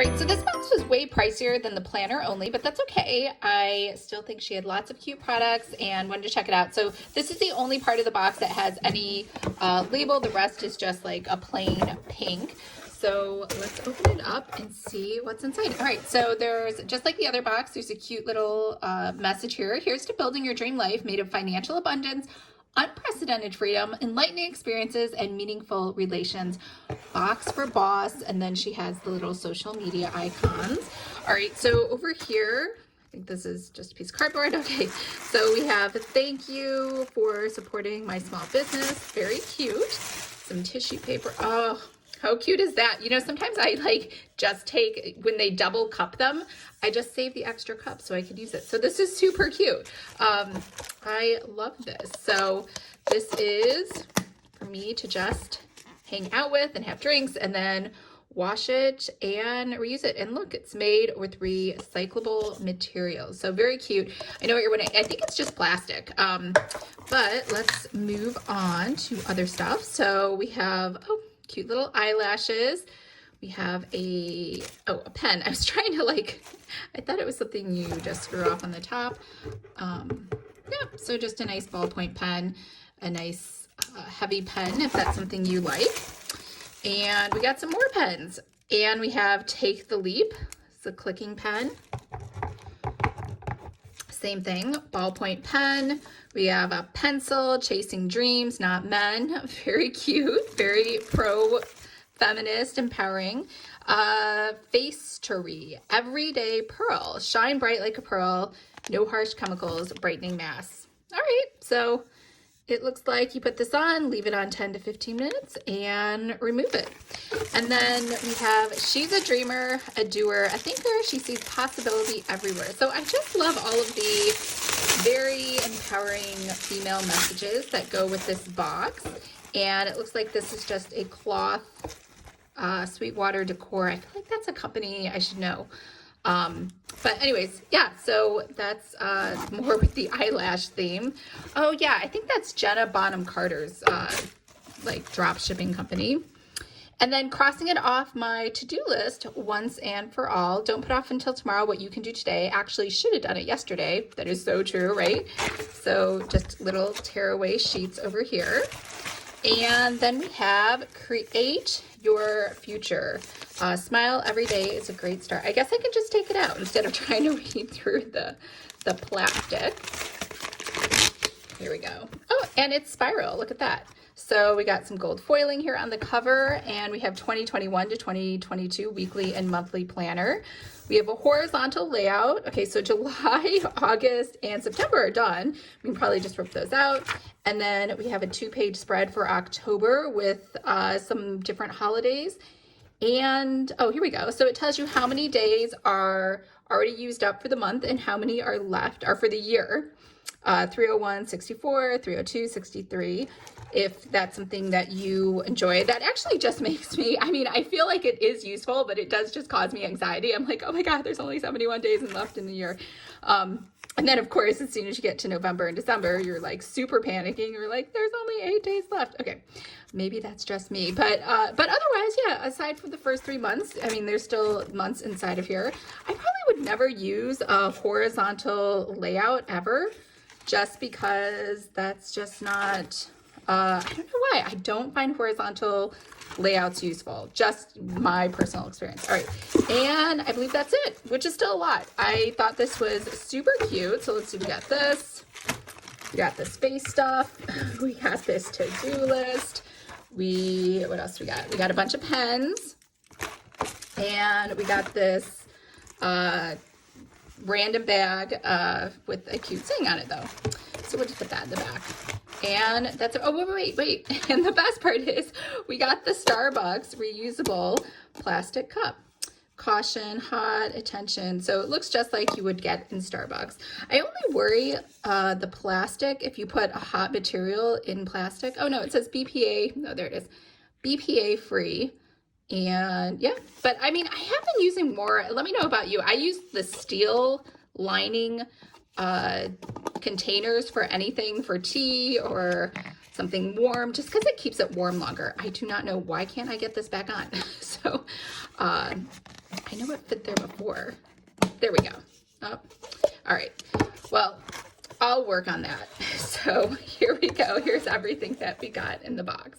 right, so this box was way pricier than the planner only, but that's okay. I still think she had lots of cute products and wanted to check it out. So this is the only part of the box that has any label. The rest is just like a plain pink. So let's open it up and see what's inside. All right, so there's, just like the other box, there's a cute little message here. Here's to building your dream life made of financial abundance, unprecedented freedom, enlightening experiences, and meaningful relations. Box for boss. And then she has the little social media icons. All right, so over here, I think this is just a piece of cardboard. Okay, so we have a thank you for supporting my small business. Very cute. Some tissue paper. Oh, how cute is that? You know, sometimes I like just take, when they double cup them, I just save the extra cup so I could use it. So this is super cute. I love this. So this is for me to just hang out with and have drinks and then wash it and reuse it. And look, it's made with recyclable materials. So very cute. I know what you're wondering. I think it's just plastic. But let's move on to other stuff. So we have, cute little eyelashes. We have a pen. I was trying to I thought it was something you just screw off on the top. Yeah, so just a nice ballpoint pen, a nice heavy pen if that's something you like. And we got some more pens. And we have Take the Leap. It's a clicking pen. Same thing, ballpoint pen. We have a pencil, Chasing Dreams, Not Men. Very cute, very pro-feminist, empowering. Facetery, Everyday Pearl. Shine bright like a pearl, no harsh chemicals, brightening masks. All right, so it looks like you put this on, leave it on 10 to 15 minutes, and remove it. And then we have She's a Dreamer, a Doer, a Thinker. She sees possibility everywhere. So I just love all of the very empowering female messages that go with this box. And it looks like this is just a cloth Sweetwater Decor. I feel like that's a company I should know. But anyways, yeah, so that's more with the eyelash theme. Oh yeah, I think that's Jenna Bonham Carter's drop shipping company. And then crossing it off my to-do list once and for all. Don't put off until tomorrow what you can do today. Actually should have done it yesterday. That is so true, right? So just little tearaway sheets over here. And then we have Create Your Future. Smile every day is a great start. I guess I can just take it out instead of trying to read through the plastic. Here we go. Oh, and it's spiral. Look at that. So we got some gold foiling here on the cover, and we have 2021 to 2022 weekly and monthly planner. We have a horizontal layout. Okay, so July, August, and September are done. We can probably just rip those out. And then we have a 2-page spread for October with some different holidays. And, oh, here we go. So it tells you how many days are already used up for the month and how many are left, are for the year. 301, 64, 302, 63. If that's something that you enjoy, that actually just makes me, I mean, I feel like it is useful, but it does just cause me anxiety. I'm like, oh my God, there's only 71 days left in the year. And then of course, as soon as you get to November and December, you're like super panicking. You're like, there's only 8 days left. Okay. Maybe that's just me, but otherwise, yeah, aside from the first 3 months, I mean, there's still months inside of here. I probably would never use a horizontal layout ever, just because that's just not, I don't know why. I don't find horizontal layouts useful. Just my personal experience. All right. And I believe that's it, which is still a lot. I thought this was super cute. So let's see, we got this. We got the space stuff. We got this to-do list. What else we got? We got a bunch of pens. And we got this random bag with a cute saying on it though. So we'll just put that in the back. And that's, oh, wait. And the best part is we got the Starbucks reusable plastic cup. Caution, hot, attention. So it looks just like you would get in Starbucks. I only worry the plastic if you put a hot material in plastic. Oh no, it says BPA, no, there it is. BPA free. And yeah, but I mean, I have been using more. Let me know about you. I use the steel lining containers for anything, for tea or something warm, just because it keeps it warm longer. I do not know, why can't I get this back on? So I I know it fit there before. There we go. Oh, all right. Well, I'll work on that. So here we go. Here's everything that we got in the box.